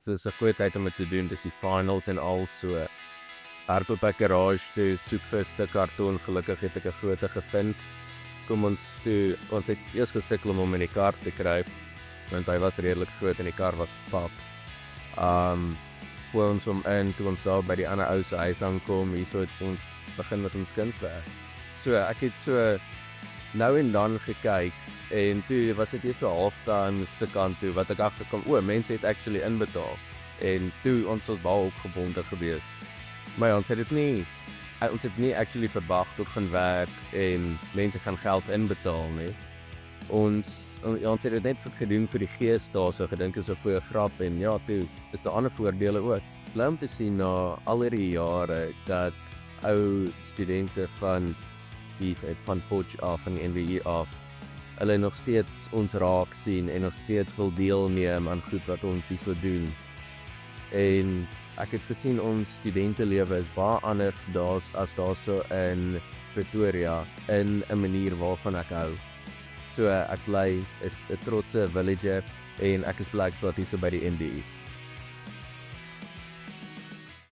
dis 'n goeie tyd om dit te doen, dis die finals en al so. Hardloop ek garage toe, soek vir 'n stuk karton, gelukkig het ek 'n groote gevind. Kom ons toe, ons het eers gesukkel om hom in die kar te kry, want hy was redelik groot en die kar was pap. Gooi ons hom in, toe ons daar by die ander ou se huis aankom, hierso het ons begin met ons kunswerk. So ek het so nou en dan gekyk, en toe was dit eers so halftime se kant toe, wat ek agterkom, mense het actually inbetaal, en toe ons was baie opgebonde gewees. Maar ja, ons het nie actually verwag tot gaan werk, en mense gaan geld inbetaal nie. Ons het dit net gedoen vir die gees daar, so gedink is 'n goeie grap, en ja, toe is daar ander voordele ook. Bly om te sien na al hierdie jare, dat ou studente van Potch af en NWU af, hulle nog steeds ons raak sien en nog steeds wil deelneem aan goed wat ons hierso doen. En ek het gesien ons studentelewe is baie anders as daarso in Pretoria, in 'n manier waarvan ek hou. So ek bly is 'n trotse villager, en ek is bly ek staan hierso by die NDU.